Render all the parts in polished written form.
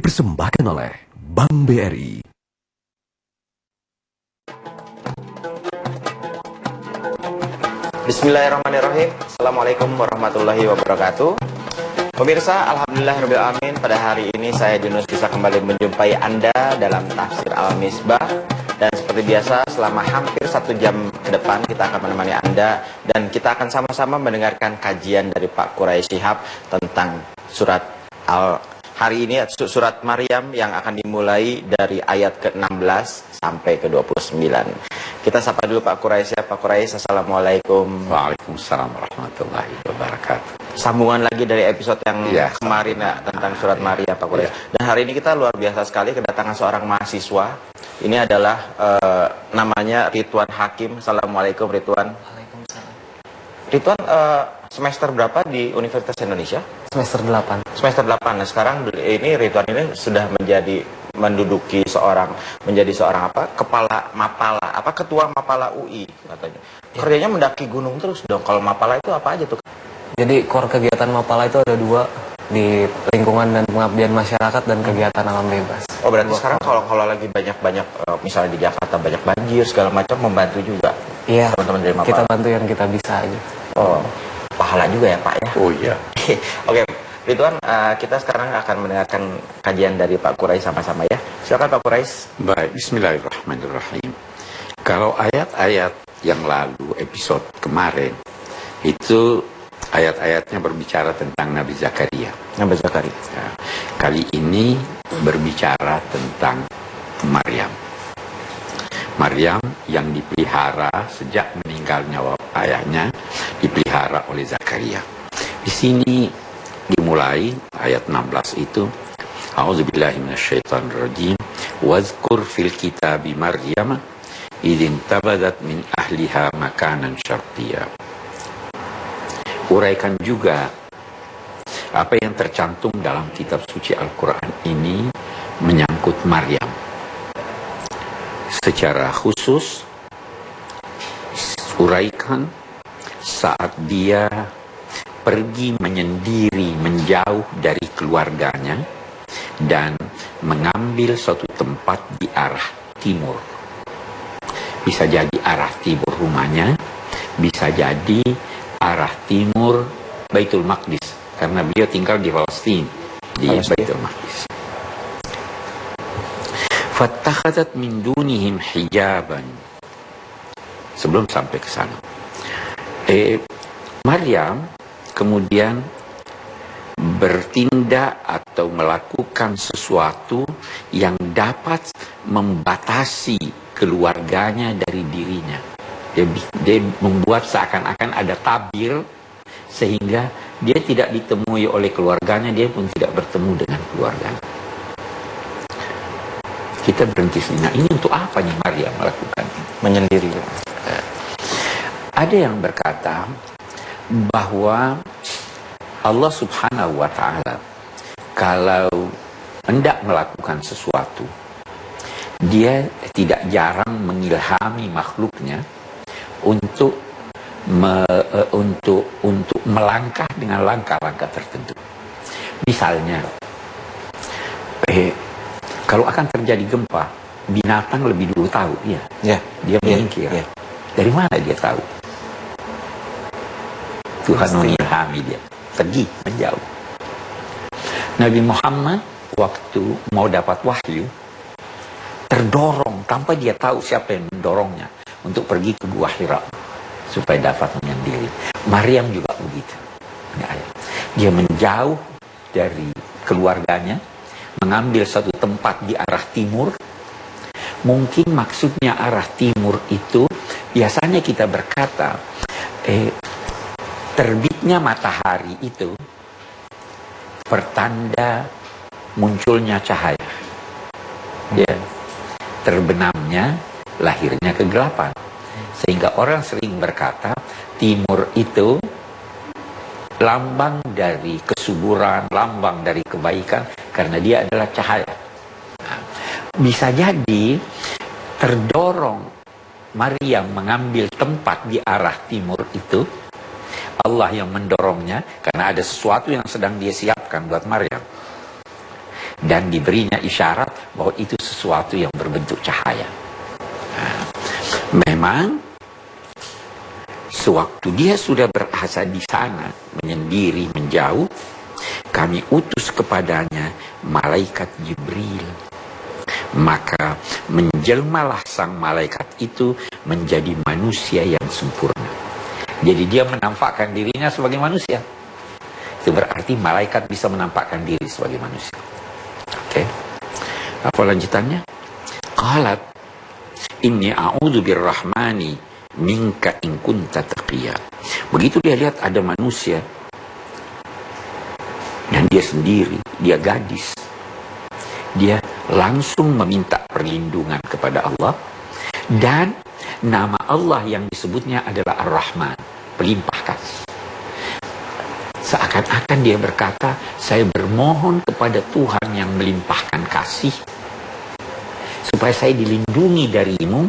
dipersembahkan oleh Bank BRI. Bismillahirrahmanirrahim. Assalamualaikum warahmatullahi wabarakatuh. Pemirsa, alhamdulillahirrahmanirrahim. Pada hari ini saya Yunus bisa kembali menjumpai Anda dalam tafsir Al-Misbah. Dan seperti biasa selama hampir 1 jam ke depan kita akan menemani Anda. Dan kita akan sama-sama mendengarkan kajian dari Pak Quraish Shihab tentang surat hari ini surat Maryam yang akan dimulai dari ayat ke-16 sampai ke-29. Kita sapa dulu Pak Quraish ya. Pak Quraish, Assalamualaikum. Waalaikumsalam warahmatullahi wabarakatuh. Sambungan lagi dari episode yang kemarin ya, tentang surat Maryam Pak Quraish. Dan hari ini kita luar biasa sekali kedatangan seorang mahasiswa. Ini adalah namanya Ridwan Hakim. Assalamualaikum Ridwan. Waalaikumsalam. Ridwan semester berapa di Universitas Indonesia? Semester 8. Semester 8. Nah, sekarang ini Ridwan ini sudah menduduki menjadi seorang kepala Mapala, ketua Mapala UI katanya. Kerjanya mendaki gunung terus dong. Kalau Mapala itu apa aja tuh? Jadi core kegiatan Mapala itu ada 2, di lingkungan dan pengabdian masyarakat dan kegiatan alam bebas. Oh, berarti sekarang kalau lagi banyak misalnya di Jakarta banyak banjir segala macam membantu juga. Iya. Teman-teman dari Mapala. Kita bantu yang kita bisa aja. Oh, pahala juga ya Pak ya. Oh iya. Oke, Ridwan, kita sekarang akan mendengarkan kajian dari Pak Quraish sama-sama ya. Silakan Pak Quraish. Baik, bismillahirrahmanirrahim. Kalau ayat-ayat yang lalu, episode kemarin, itu ayat-ayatnya berbicara tentang Nabi Zakaria. Nabi Zakaria. Ya. Kali ini berbicara tentang Maryam. Maryam yang dipelihara sejak meninggalnya ayahnya, dipelihara oleh Zakaria. Di sini dimulai ayat 16 itu, A'udzubillahi minasyaitonirrajim, wazkur fil kitabi Maryam idzin tabadat min ahliha makanan syarqiyya. Uraikan juga apa yang tercantum dalam kitab suci Al-Quran ini menyangkut Maryam. Secara khusus, uraikan saat dia pergi menyendiri menjauh dari keluarganya dan mengambil suatu tempat di arah timur. Bisa jadi arah timur rumahnya, bisa jadi arah timur Baitul Maqdis, karena beliau tinggal di Palestina, di Baitul Maqdis. Fattakhadat min dunihim hijaban. Sebelum sampai ke sana, Maryam kemudian bertindak atau melakukan sesuatu yang dapat membatasi keluarganya dari dirinya. Dia membuat seakan-akan ada tabir sehingga dia tidak ditemui oleh keluarganya, dia pun tidak bertemu dengan keluarganya. Kita berhenti sini. Nah, ini untuk apa nih Maryam melakukan? Menyendiri. Ada yang berkata bahwa Allah Subhanahu wa Ta'ala kalau hendak melakukan sesuatu, dia tidak jarang mengilhami makhluknya untuk melangkah dengan langkah-langkah tertentu. Misalnya, kalau akan terjadi gempa, binatang lebih dulu tahu, dia menyingkir. Dari mana dia tahu? Tuhan mengilhami dia, pergi menjauh. Nabi Muhammad waktu mau dapat wahyu, terdorong tanpa dia tahu siapa yang mendorongnya untuk pergi ke Gua Hira supaya dapat menyendiri. Maryam juga begitu. Dia menjauh dari keluarganya, mengambil satu tempat di arah timur. Mungkin maksudnya arah timur itu, biasanya kita berkata, terbitnya matahari itu pertanda munculnya cahaya. Terbenamnya, lahirnya kegelapan. Sehingga orang sering berkata, timur itu lambang dari kesuburan, lambang dari kebaikan, karena dia adalah cahaya. Bisa jadi terdorong Maryam mengambil tempat di arah timur itu, Allah yang mendorongnya, karena ada sesuatu yang sedang dia siapkan buat Maryam. dan diberinya isyarat bahwa itu sesuatu yang berbentuk cahaya. Nah, memang sewaktu dia sudah berasa di sana, menyendiri, menjauh, kami utus kepadanya malaikat Jibril. Maka menjelmalah sang malaikat itu menjadi manusia yang sempurna. Jadi dia menampakkan dirinya sebagai manusia. Itu berarti malaikat bisa menampakkan diri sebagai manusia. Oke. Apa lanjutannya? Qalat inni a'udzu birrahmani minka in kunta taqiya. Begitu dia lihat ada manusia dan dia sendiri, dia gadis, dia langsung meminta perlindungan kepada Allah, dan nama Allah yang disebutnya adalah Ar-Rahman, pelimpah kasih. Seakan-akan dia berkata, saya bermohon kepada Tuhan yang melimpahkan kasih supaya saya dilindungi darimu.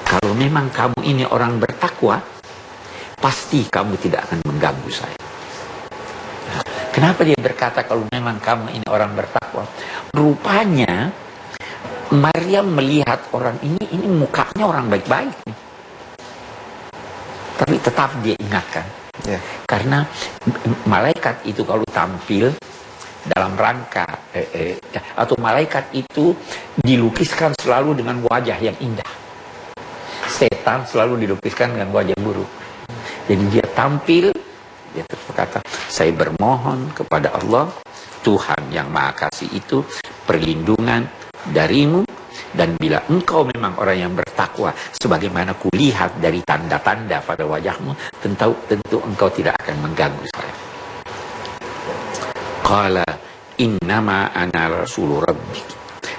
Kalau memang kamu ini orang bertakwa, pasti kamu tidak akan mengganggu saya. Kenapa dia berkata kalau memang kamu ini orang bertakwa? Rupanya Maryam melihat orang ini mukanya orang baik-baik nih. Tapi tetap dia ingatkan. Yeah. Karena malaikat itu kalau tampil dalam rangka atau malaikat itu dilukiskan selalu dengan wajah yang indah. Setan selalu dilukiskan dengan wajah buruk. Jadi dia tampil, dia terus berkata, saya bermohon kepada Allah, Tuhan yang Maha Kasih itu, perlindungan darimu, dan bila engkau memang orang yang bertakwa, sebagaimana kulihat dari tanda-tanda pada wajahmu, tentu engkau tidak akan mengganggu saya. Qala innama ana rasulu rabbik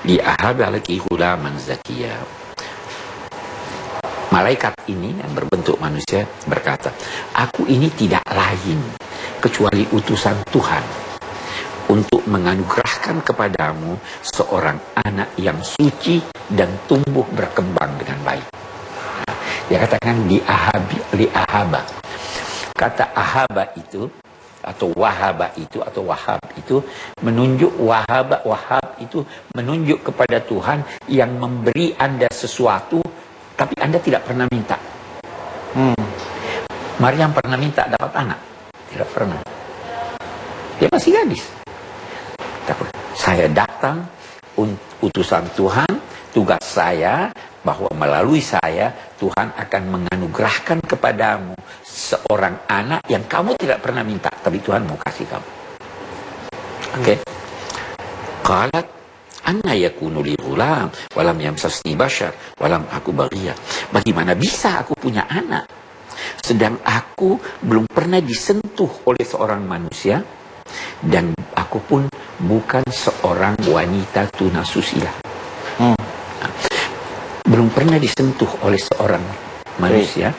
li ahaba laki hulaman zakiya. Malaikat ini yang berbentuk manusia berkata, aku ini tidak lain kecuali utusan Tuhan untuk menganugerahkan kepadamu seorang anak yang suci dan tumbuh berkembang dengan baik. Dia katakan li ahaba. Kata ahaba itu atau wahaba itu atau wahab itu menunjuk wahab itu menunjuk kepada Tuhan yang memberi Anda sesuatu tapi Anda tidak pernah minta. Maryam pernah minta dapat anak? Tidak pernah. Dia masih gadis. Saya datang, utusan Tuhan, tugas saya, bahwa melalui saya, Tuhan akan menganugerahkan kepadamu seorang anak yang kamu tidak pernah minta, tapi Tuhan mau kasih kamu. Oke. Qalat anna yakunu li ghulam walam yamsasni bashar walam aku baghiya. Bagaimana bisa aku punya anak sedang aku belum pernah disentuh oleh seorang manusia dan aku pun bukan seorang wanita tunasusila. Belum pernah disentuh oleh seorang manusia.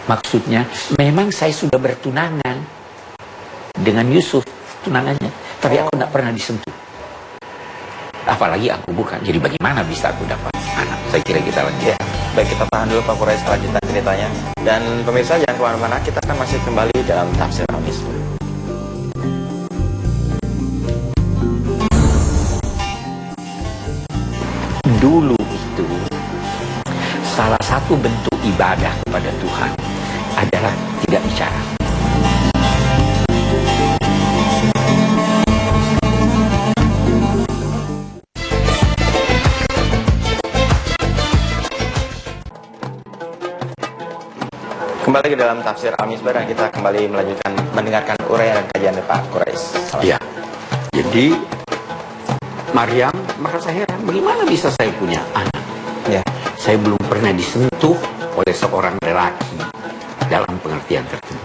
Maksudnya memang saya sudah bertunangan dengan Yusuf, tunangannya, tapi aku tidak pernah disentuh. Apalagi aku bukan. Jadi bagaimana bisa aku dapat anak? Saya kira kita lanjut. Ya, baik, kita tahan dulu Pak Quraisy lanjutan ceritanya. Dan pemirsa jangan kemana-mana, kita akan masih kembali dalam Tafsir Al-Misbah. Dulu itu salah satu bentuk ibadah kepada Tuhan adalah tidak bicara. Kembali ke dalam Tafsir Al-Misbah dan kita kembali melanjutkan mendengarkan uraian dan kajian dari Pak Quraisy. Ya, jadi Maryam merasa heran, bagaimana bisa saya punya anak? Ya, saya belum pernah disentuh oleh seorang lelaki dalam pengertian tertentu.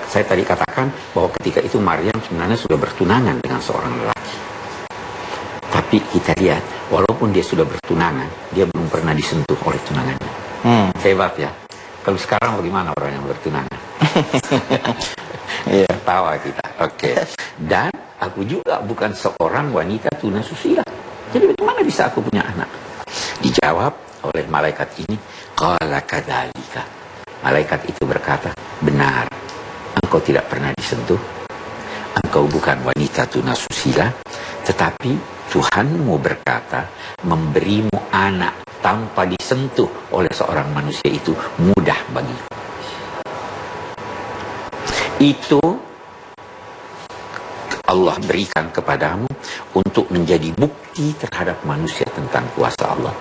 Saya tadi katakan bahwa ketika itu Maryam sebenarnya sudah bertunangan dengan seorang lelaki. Tapi kita lihat, walaupun dia sudah bertunangan, dia belum pernah disentuh oleh tunangannya. Hebat ya. Kalau sekarang bagaimana orang yang bertunangan? Iya, tawa kita. Oke. Dan aku juga bukan seorang wanita tunasusila. Jadi bagaimana bisa aku punya anak? Dijawab oleh malaikat ini, qala kadzalika. Malaikat itu berkata, benar. Engkau tidak pernah disentuh. Engkau bukan wanita tunasusila, Tetapi Tuhanmu berkata, memberimu anak tanpa disentuh oleh seorang manusia itu mudah bagiku. Itu Allah berikan kepadamu untuk menjadi bukti terhadap manusia tentang kuasa Allah.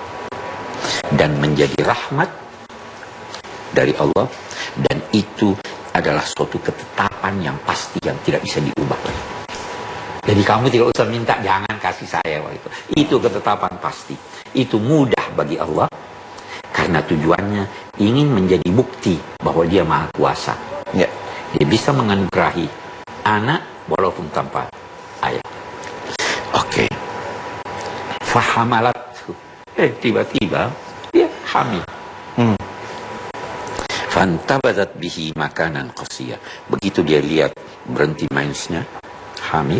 Dan menjadi rahmat dari Allah. Dan itu adalah suatu ketetapan yang pasti, yang tidak bisa diubah lagi. Jadi kamu tidak usah minta, jangan kasih saya itu. Itu ketetapan pasti. Itu mudah bagi Allah. Karena tujuannya ingin menjadi bukti bahwa dia maha kuasa. Ya. Dia bisa menganugerahi anak walaupun tanpa ayah. Oke. Fahamalat. Tiba-tiba dia hamil. Fantabadat bihi makanan qasiyah. Begitu dia lihat berhenti mensnya, hamil,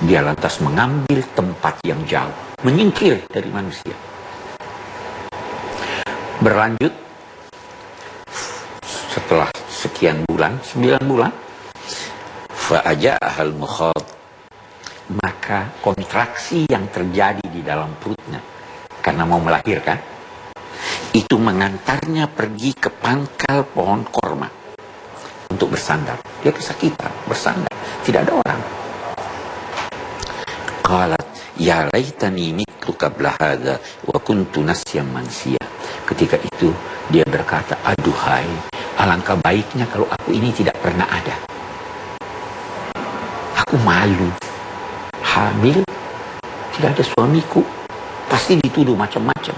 dia lantas mengambil tempat yang jauh, menyingkir dari manusia. Berlanjut setelah sekian bulan, 9 bulan, fa'aja'ahal mukhad, maka kontraksi yang terjadi di dalam perutnya karena mau melahirkan itu mengantarnya pergi ke pangkal pohon korma untuk bersandar. Dia kesakitan, bersandar, tidak ada orang. Qalat ya laitani mitlu qabla hadza wa kuntu nasyan mansiya. Ketika itu dia berkata, aduhai, alangkah baiknya kalau aku ini tidak pernah ada. Aku malu, hamil, tidak ada suamiku, pasti dituduh macam-macam.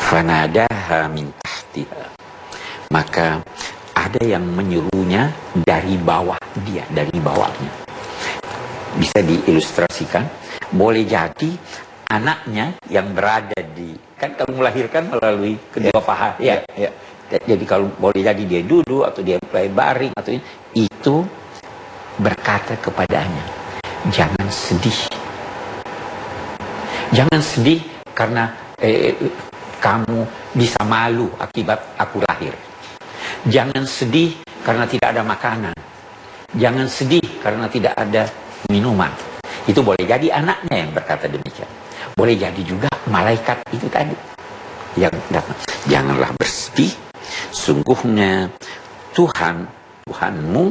Fanadaha min tahtiha, maka ada yang menyuruhnya dari bawah dia, dari bawahnya. Bisa diilustrasikan, boleh jadi anaknya yang berada di, kan kalau melahirkan melalui kedua paha, ya. Jadi kalau boleh jadi dia duduk atau dia baring atau itu berkata kepadanya, jangan sedih, jangan sedih karena kamu bisa malu akibat aku lahir. Jangan sedih karena tidak ada makanan. Jangan sedih karena tidak ada minuman. Itu boleh jadi anaknya yang berkata demikian. Boleh jadi juga malaikat itu tadi yang datang. Janganlah bersedih. Sungguhnya Tuhanmu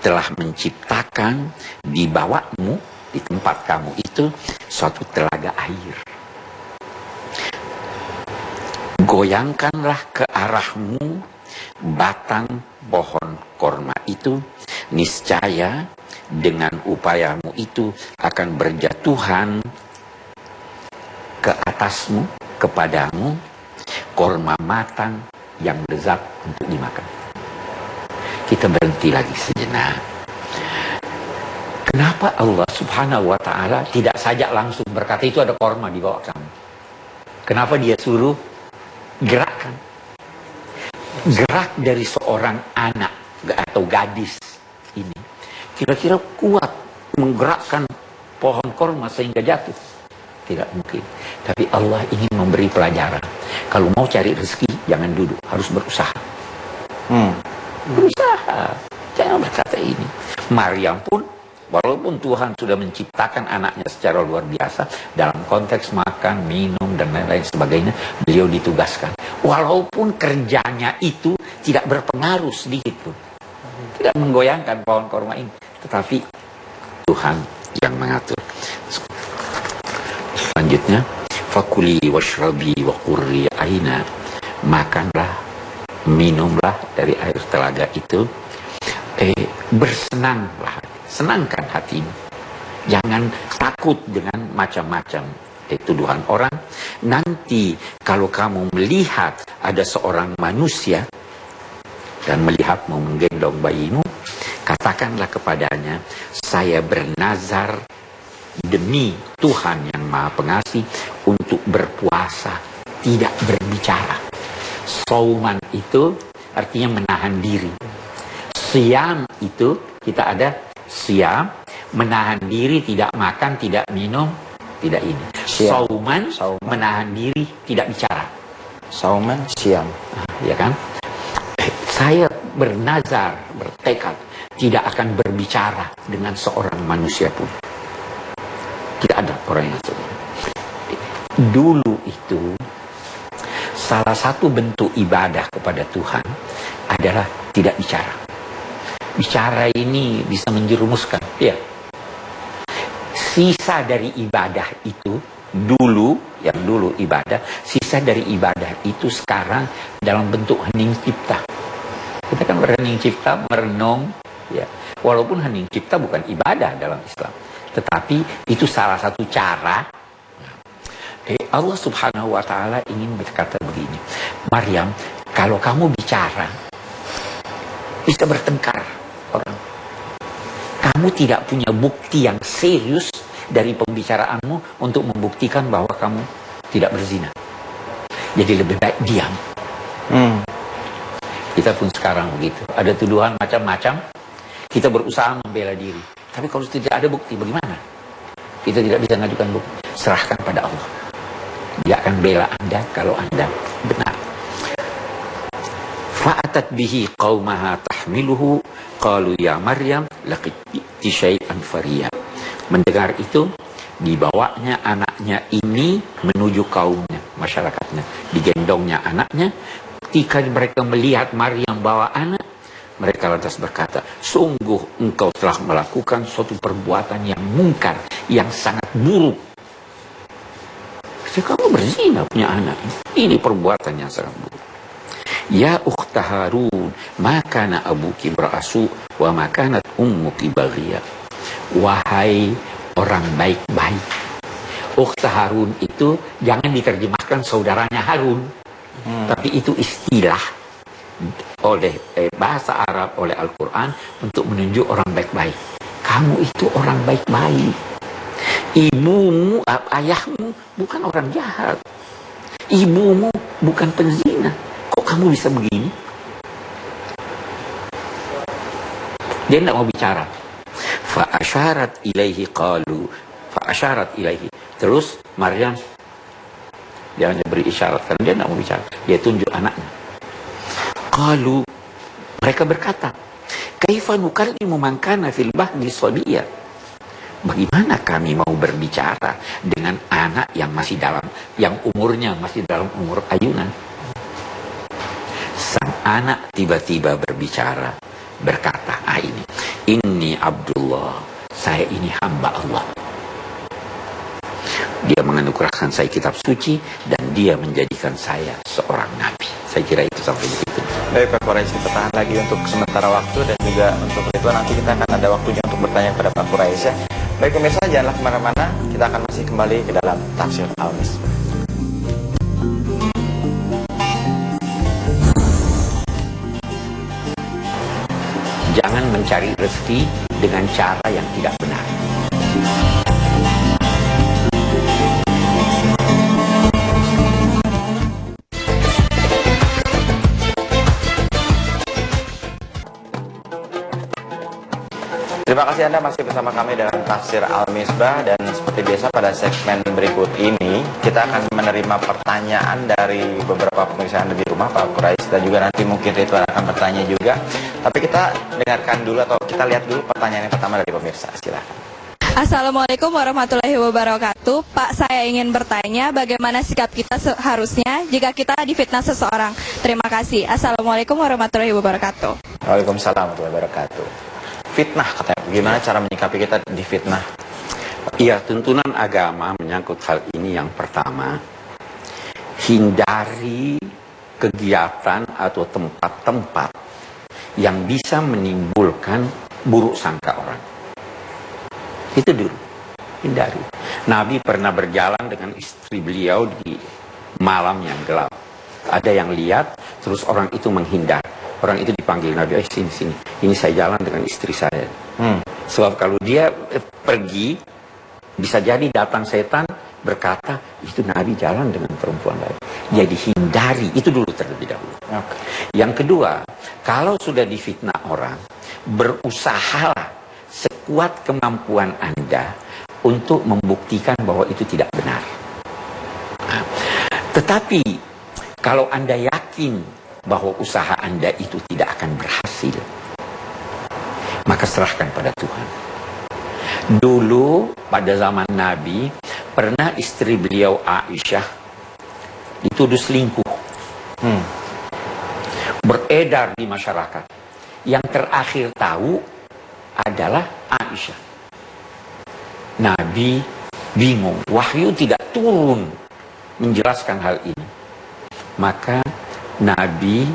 telah menciptakan di bawahmu, di tempat kamu itu, suatu telaga air. Goyangkanlah ke arahmu batang pohon korma itu, niscaya dengan upayamu itu akan berjatuhan ke atasmu, kepadamu, korma matang yang lezat untuk dimakan. Kita berhenti lagi sejenak. Kenapa Allah Subhanahu wa ta'ala tidak saja langsung berkata itu ada korma di bawah kamu? Kenapa dia suruh gerakkan? Gerak dari seorang anak atau gadis ini kira-kira kuat menggerakkan pohon korma sehingga jatuh? Tidak mungkin. Tapi Allah ingin memberi pelajaran. Kalau mau cari rezeki, jangan duduk, harus berusaha. Berusaha. Jangan berkata ini. Maryam pun, walaupun Tuhan sudah menciptakan anaknya secara luar biasa, dalam konteks makan, minum, dan lain-lain sebagainya, beliau ditugaskan. Walaupun kerjanya itu tidak berpengaruh sedikit pun. Tidak menggoyangkan pohon korma ini. Tetapi Tuhan yang mengatur. Selanjutnya, fakuli washrabi wa qurri aina, makanlah, minumlah dari air telaga itu, bersenanglah, senangkan hatimu. Jangan takut dengan macam-macam tuduhan orang. Nanti kalau kamu melihat ada seorang manusia dan melihatmu menggendong bayimu, katakanlah kepadanya, saya bernazar demi Tuhan yang Maha Pengasih untuk berpuasa, tidak berbicara. Sauman itu artinya menahan diri. Siam itu kita ada siam, menahan diri, tidak makan, tidak minum, tidak ini. Sauman, menahan diri, tidak bicara. Sauman, siam. Ya kan? Saya bernazar, bertekad tidak akan berbicara dengan seorang manusia pun. Tidak ada orang yang seperti itu. Dulu itu salah satu bentuk ibadah kepada Tuhan adalah tidak bicara. Bicara ini bisa menjerumuskan. Ya. Sisa dari ibadah itu yang dulu ibadah, sisa dari ibadah itu sekarang dalam bentuk hening cipta. Kita kan berhening cipta, merenung, ya. Walaupun hening cipta bukan ibadah dalam Islam, tetapi itu salah satu cara. Allah Subhanahu wa Ta'ala ingin berkata begini, Maryam, kalau kamu bicara bisa bertengkar orang. Kamu tidak punya bukti yang serius dari pembicaraanmu untuk membuktikan bahwa kamu tidak berzina. Jadi lebih baik diam. Kita pun sekarang begitu. Ada tuduhan macam-macam, kita berusaha membela diri. Tapi kalau tidak ada bukti, bagaimana? Kita tidak bisa mengajukan bukti. Serahkan pada Allah. Dia akan bela Anda kalau Anda benar. Fa'atat bihi qaumaha tahmiluhu qalu ya Maryam laqiti syai'an fariya. Mendengar itu, dibawanya anaknya ini menuju kaumnya, masyarakatnya. Digendongnya anaknya. Ketika mereka melihat Maryam bawa anak, mereka lantas berkata, sungguh engkau telah melakukan suatu perbuatan yang mungkar, yang sangat buruk. Kamu berzina punya anak. Ini perbuatan yang sangat buruk. Ya ukhta Harun, makana abuki berasu, wa makanat ummuki baghiya. Wahai orang baik-baik. Ukhta Harun itu jangan diterjemahkan saudaranya Harun. Tapi itu istilah oleh bahasa Arab, oleh Al-Quran untuk menunjuk orang baik-baik. Kamu itu orang baik-baik. Ibumu, ayahmu bukan orang jahat. Ibumu bukan penzina. Kok kamu bisa begini? Dia tidak mau bicara. Fa'asyarat ilaihi qalu. Fa'asyarat ilaihi. Terus Maryam, dia hanya beri isyarat karena dia tidak mau bicara. Dia tunjuk anaknya. Qalu, mereka berkata, kaifa nukallimu man kana fil bahdi sabiyya? Bagaimana kami mau berbicara dengan anak yang masih yang umurnya masih dalam umur ayunan? Sang anak tiba-tiba berbicara, berkata, ini Abdullah, saya ini hamba Allah. Dia menganugerahkan saya kitab suci dan dia menjadikan saya seorang nabi. Saya kira itu sampai di situ. Baik Pak Quraisy, bertahan lagi untuk sementara waktu dan juga untuk itu nanti kita akan ada waktunya untuk bertanya kepada Pak Quraisy ya. Baik pemirsa, janganlah kemana-mana, kita akan masih kembali ke dalam Tafsir Al-Misbah. Jangan mencari rezeki dengan cara yang tidak benar. Terima kasih Anda masih bersama kami dalam Tafsir Al-Misbah. Dan seperti biasa pada segmen berikut ini kita akan menerima pertanyaan dari beberapa pemirsa Anda di rumah, Pak Quraisy, dan juga nanti mungkin Ridwan akan bertanya juga. Tapi kita dengarkan dulu atau kita lihat dulu pertanyaan yang pertama dari pemirsa. Silakan. Assalamualaikum warahmatullahi wabarakatuh. Pak, saya ingin bertanya bagaimana sikap kita seharusnya jika kita difitnah seseorang. Terima kasih. Assalamualaikum warahmatullahi wabarakatuh. Waalaikumsalam warahmatullahi wabarakatuh. Fitnah katanya, gimana cara menyikapi kita di fitnah? Iya, tuntunan agama menyangkut hal ini yang pertama, hindari kegiatan atau tempat-tempat yang bisa menimbulkan buruk sangka orang. Itu dulu, hindari. Nabi pernah berjalan dengan istri beliau di malam yang gelap. Ada yang lihat, terus orang itu menghindar. Orang itu dipanggil Nabi, sini. Ini saya jalan dengan istri saya. Sebab kalau dia pergi, bisa jadi datang setan berkata, itu Nabi jalan dengan perempuan lain. Jadi hindari, itu dulu terlebih dahulu. Yang kedua, kalau sudah difitnah orang, berusahalah sekuat kemampuan Anda untuk membuktikan bahwa itu tidak benar. Tetapi, kalau Anda yakin bahwa usaha Anda itu tidak akan berhasil, maka serahkan pada Tuhan. Dulu pada zaman Nabi, pernah istri beliau Aisyah dituduh selingkuh. Beredar di masyarakat. Yang terakhir tahu adalah Aisyah. Nabi bingung, wahyu tidak turun menjelaskan hal ini. Maka Nabi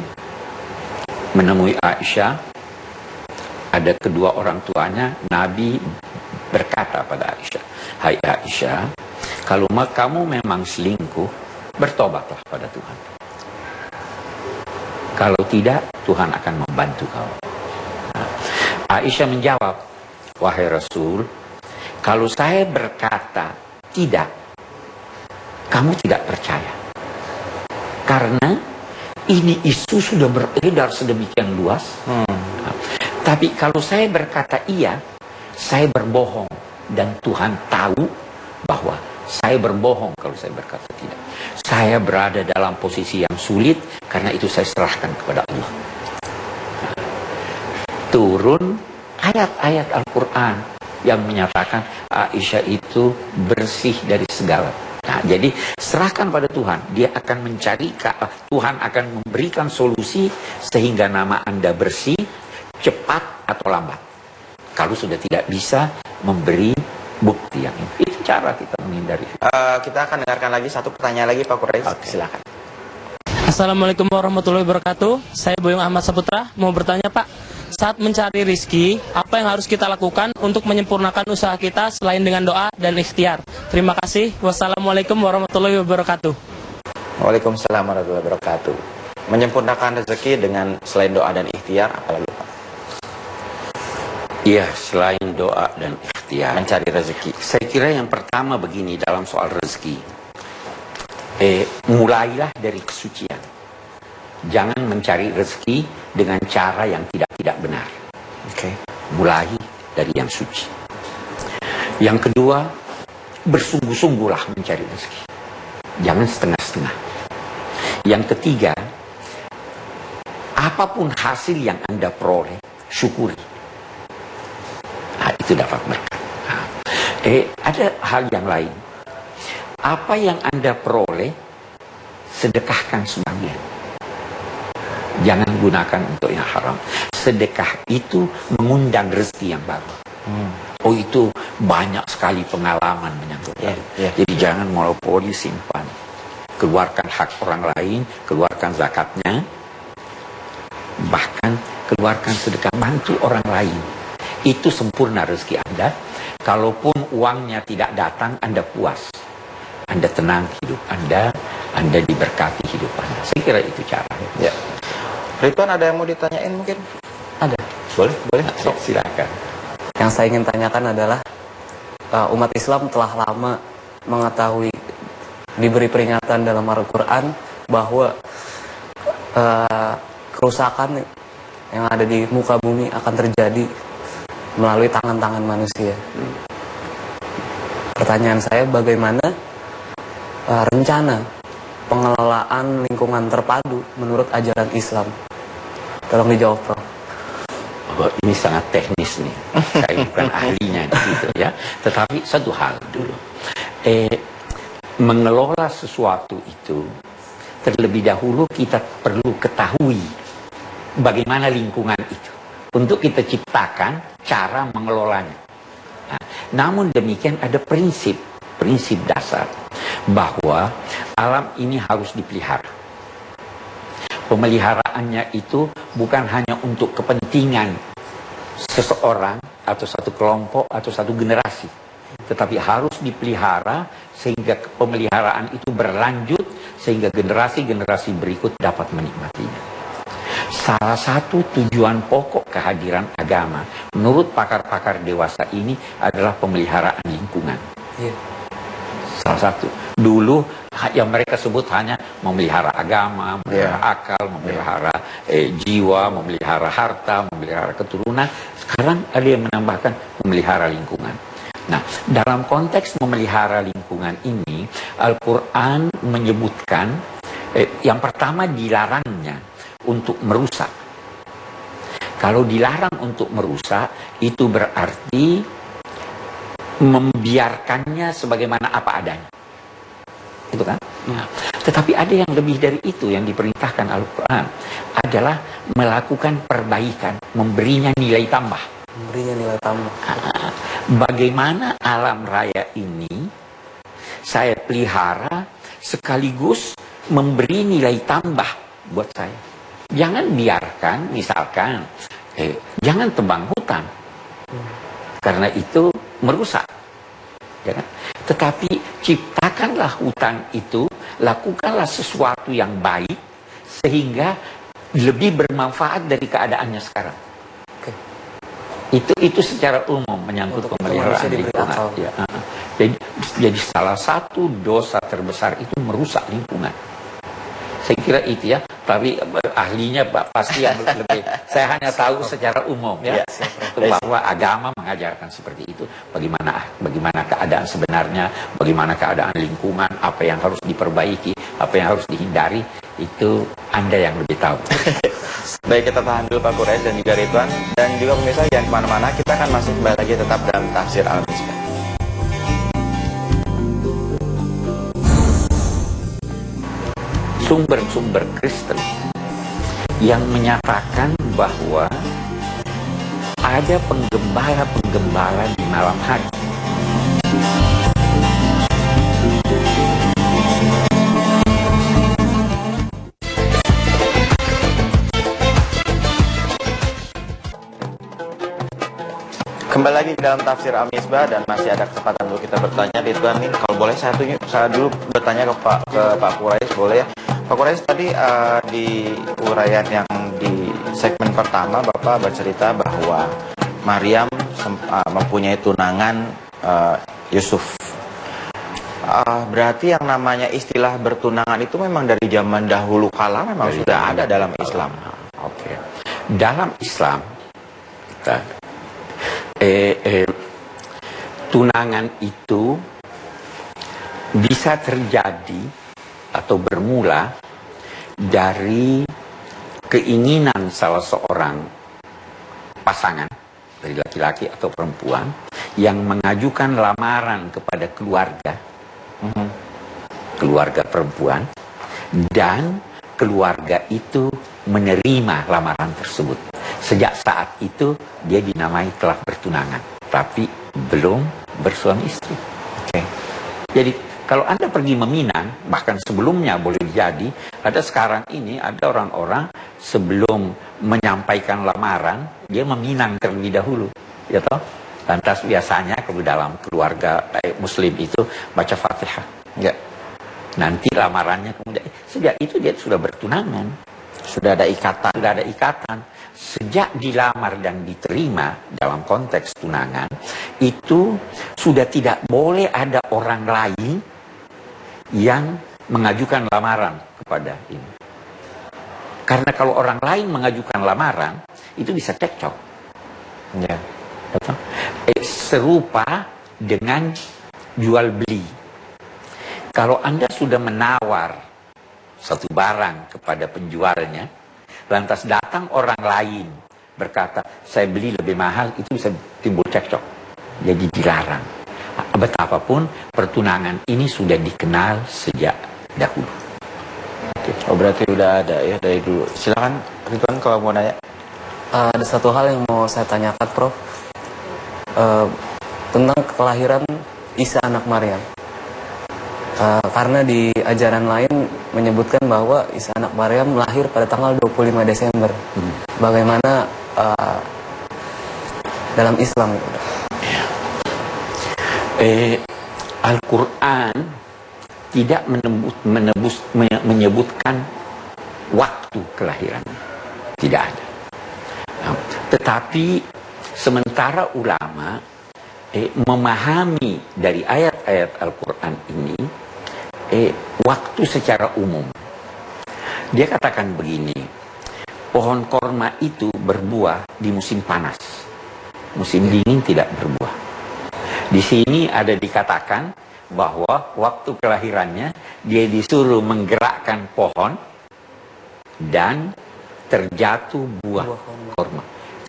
menemui Aisyah, ada kedua orang tuanya. Nabi berkata pada Aisyah, "Hai Aisyah, kalau kamu memang selingkuh, bertobatlah pada Tuhan. Kalau tidak, Tuhan akan membantu kau." Aisyah menjawab, "Wahai Rasul, kalau saya berkata tidak, kamu tidak percaya. Karena ini isu sudah beredar sedemikian luas. Tapi kalau saya berkata iya, saya berbohong. Dan Tuhan tahu bahwa saya berbohong kalau saya berkata tidak. Saya berada dalam posisi yang sulit, karena itu saya serahkan kepada Allah." Turun ayat-ayat Al-Quran yang menyatakan Aisyah itu bersih dari segala. Nah, jadi serahkan pada Tuhan. Dia akan mencari, Tuhan akan memberikan solusi sehingga nama Anda bersih, cepat atau lambat. Kalau sudah tidak bisa memberi bukti yang ini. Itu cara kita menghindari. Kita akan dengarkan lagi satu pertanyaan lagi, Pak Quraisy. Silakan. Assalamualaikum warahmatullahi wabarakatuh. Saya Boyong Ahmad Saputra. Mau bertanya, Pak, saat mencari rizki, apa yang harus kita lakukan untuk menyempurnakan usaha kita selain dengan doa dan ikhtiar? Terima kasih. Wassalamualaikum warahmatullahi wabarakatuh. Waalaikumsalam warahmatullahi wabarakatuh. Menyempurnakan rezeki dengan selain doa dan ikhtiar, apalagi Pak? Iya, selain doa dan ikhtiar, Mencari rezeki. saya kira yang pertama begini dalam soal rezeki. Mulailah dari kesucian. Jangan mencari rezeki dengan cara yang tidak benar. Mulai dari yang suci. Yang kedua, bersungguh-sungguhlah mencari rezeki. Jangan setengah-setengah. Yang ketiga, apapun hasil yang Anda peroleh, syukuri. Nah, itu dapat berkah. Ada hal yang lain. Apa yang Anda peroleh, sedekahkan sebagian. Jangan gunakan untuk yang haram. Sedekah itu mengundang rezeki yang baru. Oh, itu banyak sekali pengalaman menyangkut. Jadi jangan monopoli, simpan. Keluarkan hak orang lain, keluarkan zakatnya. Bahkan keluarkan sedekah, bantu orang lain. Itu sempurna rezeki Anda. Kalaupun uangnya tidak datang, Anda puas. Anda tenang hidup Anda diberkati hidup Anda. Saya kira itu cara. Ya. Ridwan, ada yang mau ditanyain mungkin? Ada. Boleh? Silakan. Yang saya ingin tanyakan adalah umat Islam telah lama mengetahui, diberi peringatan dalam Al-Quran bahwa kerusakan yang ada di muka bumi akan terjadi melalui tangan-tangan manusia. Pertanyaan saya, bagaimana rencana pengelolaan lingkungan terpadu menurut ajaran Islam? Tolong dijawab, Prof. Oh, ini sangat teknis nih. Saya bukan ahlinya di situ ya. Tetapi satu hal dulu. Mengelola sesuatu itu, terlebih dahulu kita perlu ketahui bagaimana lingkungan itu. Untuk kita ciptakan cara mengelolanya. Nah, namun demikian ada prinsip dasar bahwa alam ini harus dipelihara. Pemeliharaannya itu bukan hanya untuk kepentingan seseorang atau satu kelompok atau satu generasi, tetapi harus dipelihara sehingga pemeliharaan itu berlanjut sehingga generasi-generasi berikut dapat menikmatinya. Salah satu tujuan pokok kehadiran agama menurut pakar-pakar dewasa ini adalah pemeliharaan lingkungan. Salah satu. Dulu yang mereka sebut hanya memelihara agama, memelihara akal, memelihara jiwa, memelihara harta, memelihara keturunan. Sekarang ada yang menambahkan memelihara lingkungan. Nah, dalam konteks memelihara lingkungan ini, Al-Quran menyebutkan yang pertama dilarangnya untuk merusak. Kalau dilarang untuk merusak, itu berarti membiarkannya sebagaimana apa adanya. Itu kan? Nah, tetapi ada yang lebih dari itu yang diperintahkan Al-Quran. Adalah melakukan perbaikan, memberinya nilai tambah. Memberinya nilai tambah. Bagaimana alam raya ini saya pelihara sekaligus memberi nilai tambah buat saya. Jangan biarkan, misalkan, jangan tebang hutan. Karena itu merusak. Ya kan? Tetapi ciptakanlah hutan itu, lakukanlah sesuatu yang baik, sehingga lebih bermanfaat dari keadaannya sekarang. Itu secara umum menyangkut pemeliharaan lingkungan. Ya. Jadi salah satu dosa terbesar itu merusak lingkungan. Saya kira itu ya, tapi ahlinya pasti yang lebih. Saya hanya tahu secara umum ya, bahwa agama mengajarkan seperti itu. Bagaimana keadaan sebenarnya, bagaimana keadaan lingkungan, apa yang harus diperbaiki, apa yang harus dihindari, itu Anda yang lebih tahu. Baik, kita tahan dulu Pak Quraisy dan juga Ridwan. Dan juga pemirsa jangan kemana-mana, kita akan masih kembali lagi tetap dalam Tafsir Al-Misbah. Sumber-sumber Kristen yang menyatakan bahwa ada penggembala-penggembala di malam hari. Kembali lagi ke dalam Tafsir Al-Misbah dan masih ada kesempatan untuk kita bertanya. Ridwan, nih kalau boleh saya dulu bertanya ke Pak Quraisy, boleh ya? Pak Quraisy, tadi di uraian yang di segmen pertama Bapak bercerita bahwa Maryam mempunyai tunangan Yusuf. Berarti yang namanya istilah bertunangan itu memang dari zaman dahulu kala memang sudah ada dalam Islam. Oke. Dalam Islam tunangan itu bisa terjadi atau bermula dari keinginan salah seorang pasangan, dari laki-laki atau perempuan, yang mengajukan lamaran kepada keluarga perempuan, dan keluarga itu menerima lamaran tersebut. Sejak saat itu dia dinamai telah bertunangan, tapi belum bersuami istri. Jadi kalau Anda pergi meminang, bahkan sebelumnya boleh jadi, ada sekarang ini ada orang-orang sebelum menyampaikan lamaran, dia meminang terlebih dahulu, ya toh? Lantas biasanya kalau dalam keluarga Muslim itu baca Fatihah, ya. Nanti lamarannya kemudian, sejak itu dia sudah bertunangan, sudah ada ikatan. Sejak dilamar dan diterima dalam konteks tunangan, itu sudah tidak boleh ada orang lain yang mengajukan lamaran kepada ini. Karena kalau orang lain mengajukan lamaran, itu bisa cekcok. Ya. Serupa dengan jual beli. Kalau Anda sudah menawar satu barang kepada penjualnya, lantas datang orang lain berkata, saya beli lebih mahal, itu bisa timbul cekcok. Jadi dilarang. Betapapun pertunangan ini sudah dikenal sejak dahulu. Oh, berarti udah ada ya dari dulu. Silakan Ridwan kalau mau nanya. Ada satu hal yang mau saya tanyakan, Prof. Tentang kelahiran Isa anak Maryam. Karena di ajaran lain menyebutkan bahwa Isa anak Maryam lahir pada tanggal 25 Desember. Bagaimana dalam Islam? Al-Quran tidak menyebutkan waktu kelahiran. Tidak ada. Tetapi sementara ulama memahami dari ayat-ayat Al-Quran ini waktu secara umum. Dia katakan begini, pohon korma itu berbuah di musim panas, musim dingin tidak berbuah. Di sini ada dikatakan bahwa waktu kelahirannya dia disuruh menggerakkan pohon dan terjatuh buah korma.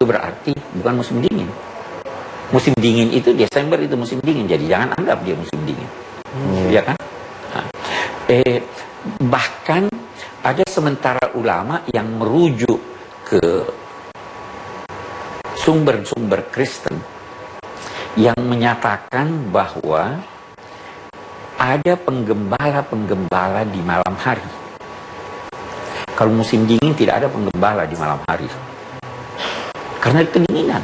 itu berarti bukan musim dingin. Musim dingin itu Desember, itu musim dingin, jadi jangan anggap dia musim dingin. Ya kan? Nah, bahkan ada sementara ulama yang merujuk ke sumber-sumber Kristen yang menyatakan bahwa ada penggembala-penggembala di malam hari. Kalau musim dingin tidak ada penggembala di malam hari, karena kedinginan.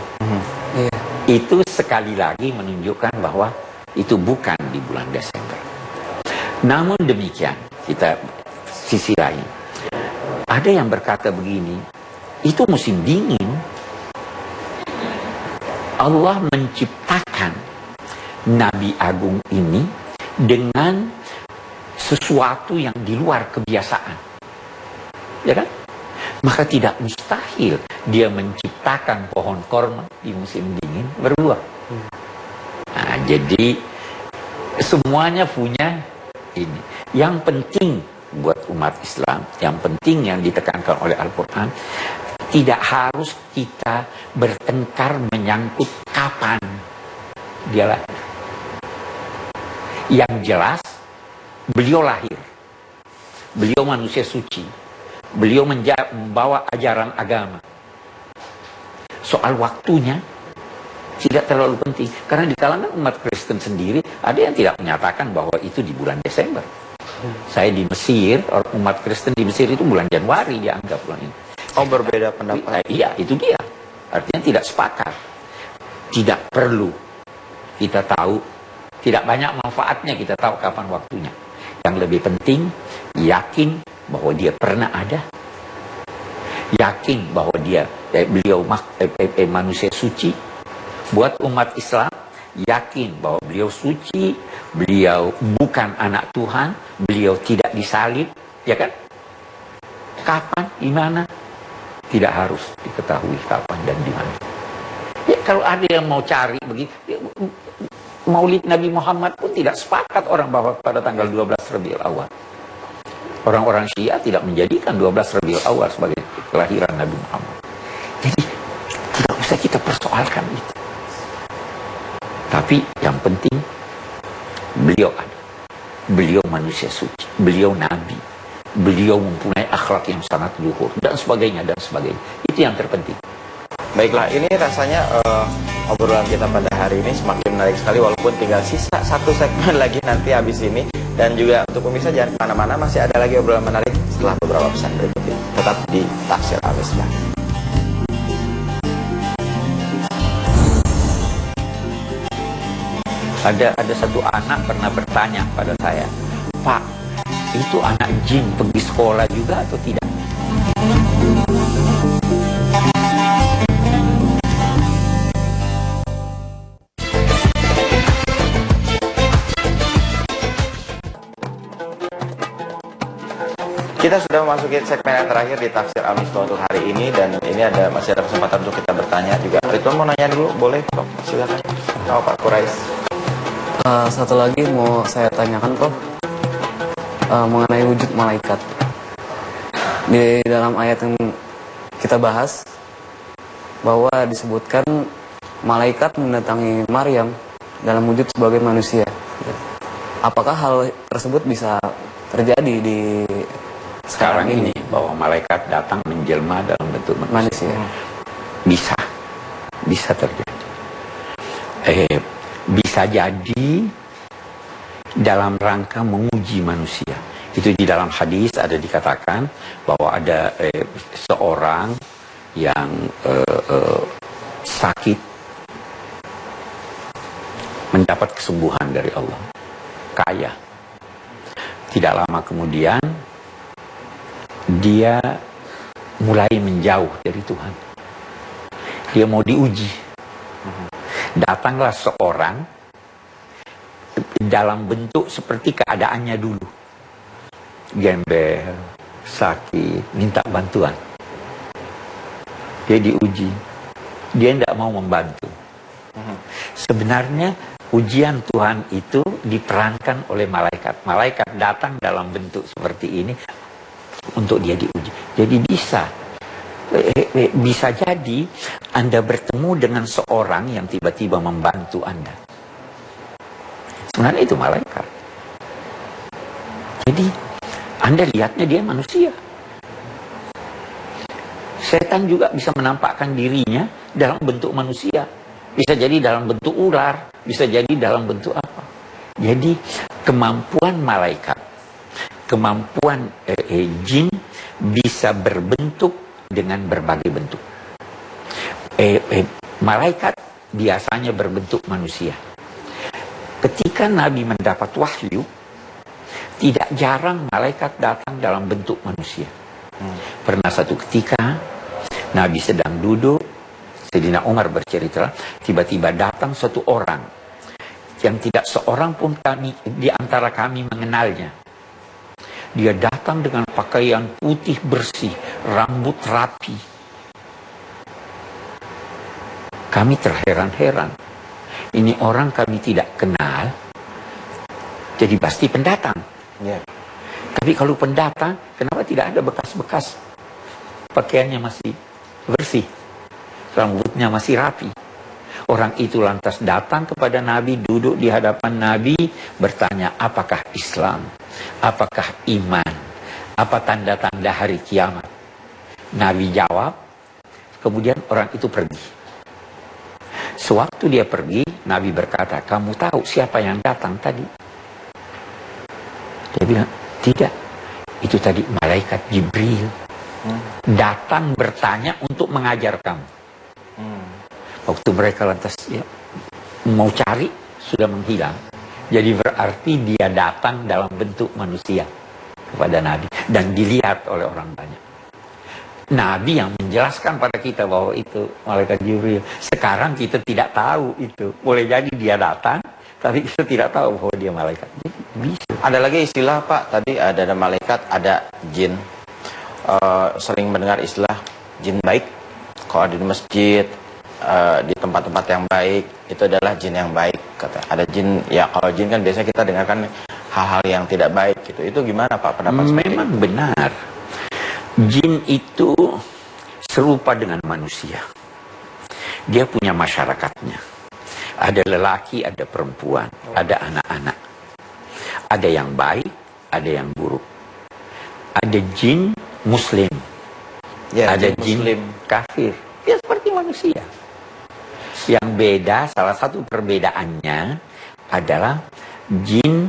Itu sekali lagi menunjukkan bahwa itu bukan di bulan Desember. Namun demikian, kita sisi lain, ada yang berkata begini, itu musim dingin. Allah menciptakan Nabi Agung ini dengan sesuatu yang di luar kebiasaan, ya kan? Maka tidak mustahil dia menciptakan pohon korma di musim dingin berbuah. Nah, jadi semuanya punya ini. Yang penting buat umat Islam, yang penting yang ditekankan oleh Al-Quran, tidak harus kita bertengkar menyangkut kapan dia lahir. Yang jelas, beliau lahir. Beliau manusia suci. Beliau membawa ajaran agama. Soal waktunya tidak terlalu penting. Karena di kalangan umat Kristen sendiri, ada yang tidak menyatakan bahwa itu di bulan Desember. Saya di Mesir, umat Kristen di Mesir itu bulan Januari dianggap bulan ini. Oh, berbeda pendapat. Iya, itu dia. Artinya tidak sepakat. Tidak perlu kita tahu, tidak banyak manfaatnya kita tahu kapan waktunya. Yang lebih penting, yakin bahwa dia pernah ada. Yakin bahwa beliau manusia suci. Buat umat Islam, yakin bahwa beliau suci, beliau bukan anak Tuhan, beliau tidak disalib, ya kan? Kapan, di mana? Tidak harus diketahui kapan dan di mana. Ya, kalau ada yang mau cari begitu, Maulid Nabi Muhammad pun tidak sepakat orang bahwa pada tanggal 12 Rabiul Awal. Orang-orang Syiah tidak menjadikan 12 Rabiul Awal sebagai kelahiran Nabi Muhammad. Jadi tidak usah kita persoalkan itu. Tapi yang penting beliau ada. Beliau manusia suci, beliau nabi. Beliau mempunyai akhlak yang sangat luhur dan sebagainya dan sebagainya. Itu yang terpenting. Baiklah, ini rasanya obrolan kita pada hari ini semakin menarik sekali, walaupun tinggal sisa satu segmen lagi nanti habis ini. Dan juga untuk pemirsa jangan kemana-mana, masih ada lagi obrolan menarik setelah beberapa pesan berikut ini. Tetap di Tafsir Al-Misbah. Ada satu anak pernah bertanya pada saya, Pak, itu anak jin pergi sekolah juga atau tidak? Kita sudah memasuki segmen yang terakhir di Tafsir Al-Misbah untuk hari ini, dan ini masih ada kesempatan untuk kita bertanya juga. Ridwan mau nanya dulu, boleh Prof? Silakan. Oh, Pak Quraish. Satu lagi mau saya tanyakan, Prof, mengenai wujud malaikat. Di dalam ayat yang kita bahas, bahwa disebutkan malaikat mendatangi Maryam dalam wujud sebagai manusia. Apakah hal tersebut bisa terjadi di Sekarang ini bahwa malaikat datang menjelma dalam bentuk manusia. Bisa terjadi. Bisa jadi dalam rangka menguji manusia. Itu di dalam hadis ada dikatakan bahwa ada seorang yang sakit mendapat kesembuhan dari Allah, kaya. Tidak lama kemudian dia mulai menjauh dari Tuhan. Dia mau diuji. Datanglah seorang dalam bentuk seperti keadaannya dulu. Gembel, sakit, minta bantuan. Dia diuji. Dia tidak mau membantu. Sebenarnya ujian Tuhan itu diperankan oleh malaikat. Malaikat datang dalam bentuk seperti ini untuk dia diuji. Jadi bisa Bisa jadi Anda bertemu dengan seorang yang tiba-tiba membantu Anda. Sebenarnya itu malaikat. Jadi Anda lihatnya dia manusia. Setan juga bisa menampakkan dirinya dalam bentuk manusia. Bisa jadi dalam bentuk ular, bisa jadi dalam bentuk apa. Jadi kemampuan malaikat, kemampuan jin bisa berbentuk dengan berbagai bentuk. Malaikat biasanya berbentuk manusia. Ketika Nabi mendapat wahyu, tidak jarang malaikat datang dalam bentuk manusia. Pernah satu ketika Nabi sedang duduk, Sayyidina Umar bercerita, tiba-tiba datang satu orang yang tidak seorang pun di antara kami mengenalnya. Dia datang dengan pakaian putih bersih, rambut rapi. Kami terheran-heran. Ini orang kami tidak kenal, jadi pasti pendatang. Ya. Tapi kalau pendatang, kenapa tidak ada bekas-bekas? Pakaiannya masih bersih, rambutnya masih rapi. Orang itu lantas datang kepada Nabi, duduk di hadapan Nabi, bertanya, apakah Islam? Apakah iman? Apa tanda-tanda hari kiamat? Nabi jawab, kemudian orang itu pergi. Sewaktu dia pergi, Nabi berkata, kamu tahu siapa yang datang tadi? Dia bilang, tidak. Itu tadi malaikat Jibril. Datang bertanya untuk mengajar kamu. Waktu mereka lantas mau cari, sudah menghilang. Jadi berarti dia datang dalam bentuk manusia kepada Nabi. Dan dilihat oleh orang banyak. Nabi yang menjelaskan pada kita bahwa itu malaikat Jibril. Sekarang kita tidak tahu itu. Boleh jadi dia datang, tapi kita tidak tahu bahwa dia malaikat. Jadi bisa. Ada lagi istilah Pak, tadi ada malaikat, ada jin. Sering mendengar istilah jin baik. Kalau ada di masjid, di tempat-tempat yang baik, itu adalah jin yang baik. Kata. Ada jin, ya kalau jin kan biasanya kita dengarkan hal-hal yang tidak baik gitu. Itu gimana Pak pendapat seperti Memang itu? benar. Jin itu serupa dengan manusia. Dia punya masyarakatnya. Ada lelaki, ada perempuan, ada anak-anak. Ada yang baik, ada yang buruk. Ada jin muslim, Ya, ada jin muslim. jin kafir. Dia seperti manusia. Yang beda, salah satu perbedaannya adalah jin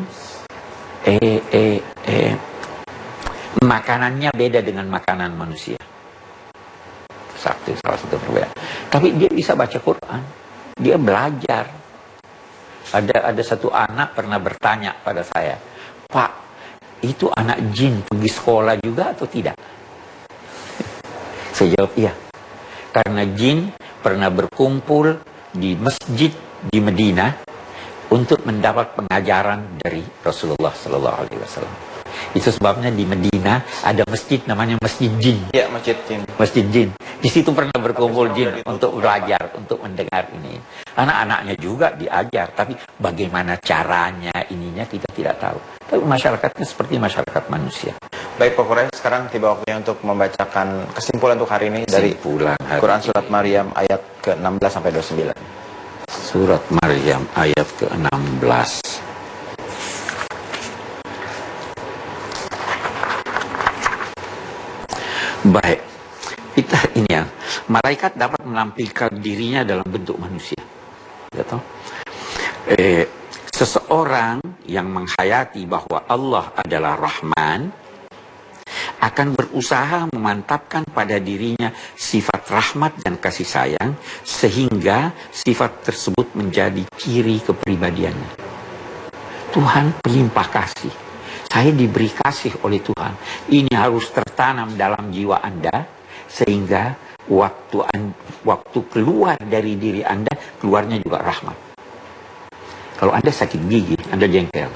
makanannya beda dengan makanan manusia. Salah satu perbedaan. Tapi dia bisa baca Quran. Dia belajar. Ada satu anak pernah bertanya pada saya, Pak, itu anak jin pergi sekolah juga atau tidak? Saya jawab iya. Karena jin pernah berkumpul di masjid di Medina untuk mendapat pengajaran dari Rasulullah SAW. Itu sebabnya di Medina ada masjid namanya Masjid Jin. Ya, masjid jin. Masjid Jin. Di situ pernah berkumpul jin untuk belajar, untuk mendengar ini. Anak-anaknya juga diajar, tapi bagaimana caranya ininya kita tidak tahu. Tapi masyarakatnya seperti masyarakat manusia. Baik Pak Quraish, sekarang tiba waktunya untuk membacakan kesimpulan untuk hari ini dari Kesimpulan hari Quran Surat Maryam ayat ke-16 sampai 29. Surat Maryam ayat ke-16. Baik, kita ini ya, malaikat dapat menampilkan dirinya dalam bentuk manusia. Gitu. Seseorang yang menghayati bahwa Allah adalah Rahman akan berusaha memantapkan pada dirinya sifat rahmat dan kasih sayang sehingga sifat tersebut menjadi ciri kepribadiannya. Tuhan pelimpah kasih. Saya diberi kasih oleh Tuhan. Ini harus tertanam dalam jiwa Anda sehingga waktu keluar dari diri Anda, keluarnya juga rahmat. Kalau Anda sakit gigi, Anda jengkel.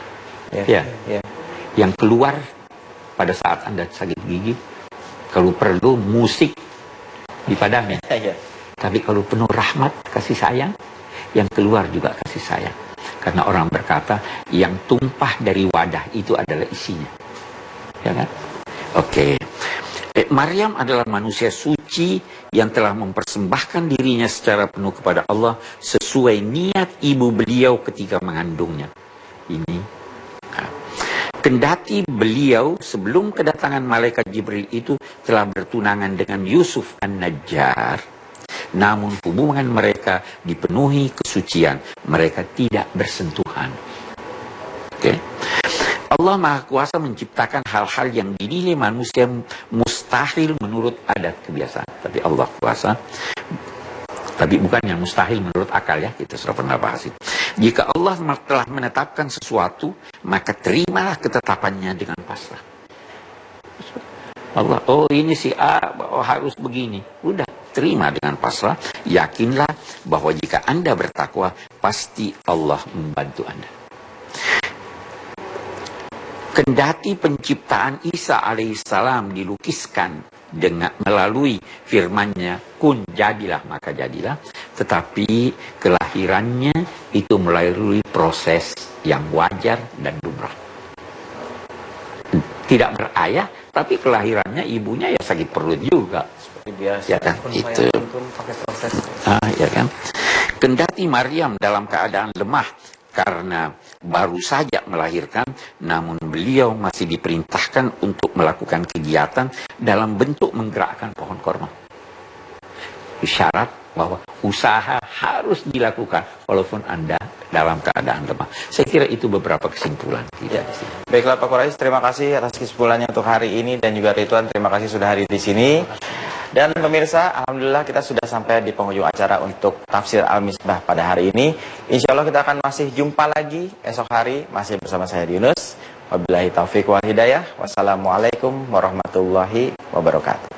Ya. Yang keluar pada saat Anda sakit gigi, kalau perlu musik dipadamkan. Tapi kalau penuh rahmat, kasih sayang, yang keluar juga kasih sayang. Karena orang berkata, yang tumpah dari wadah itu adalah isinya. Ya kan? Oke. Maryam adalah manusia suci yang telah mempersembahkan dirinya secara penuh kepada Allah sesuai niat ibu beliau ketika mengandungnya. Ini. Kendati beliau sebelum kedatangan malaikat Jibril itu telah bertunangan dengan Yusuf An-Najjar, namun hubungan mereka dipenuhi kesucian. Mereka tidak bersentuhan. Allah Maha Kuasa menciptakan hal-hal yang dinilai manusia mustahil menurut adat kebiasaan. Tapi Allah kuasa. Tapi bukan yang mustahil menurut akal ya. Kita sudah pernah bahas itu. Jika Allah telah menetapkan sesuatu, maka terimalah ketetapannya dengan pasrah. Allah, oh ini si A, oh, harus begini. Udah, terima dengan pasrah. Yakinlah bahwa jika Anda bertakwa, pasti Allah membantu Anda. Kendati penciptaan Isa alaihissalam dilukiskan dengan melalui firman-Nya, kun jadilah maka jadilah, tetapi kelahirannya itu melalui proses yang wajar dan lumrah. Tidak berayah, tapi kelahirannya ibunya ya sakit perut juga. Seperti biasa. Ya kan? Itu. Pakai proses. Ya kan? Kendati Maryam dalam keadaan lemah karena baru saja melahirkan, namun beliau masih diperintahkan untuk melakukan kegiatan dalam bentuk menggerakkan pohon korma. Isyarat bahwa usaha harus dilakukan walaupun Anda dalam keadaan lemah. Saya kira itu beberapa kesimpulan kita. Baiklah Pak Quraisy, terima kasih atas kesimpulannya untuk hari ini, dan juga Ridwan, terima kasih sudah hadir di sini. Dan pemirsa, alhamdulillah kita sudah sampai di penghujung acara untuk tafsir Al-Misbah pada hari ini. Insya Allah kita akan masih jumpa lagi esok hari, masih bersama saya Yunus. Wabillahi taufiq wal hidayah. Wassalamualaikum warahmatullahi wabarakatuh.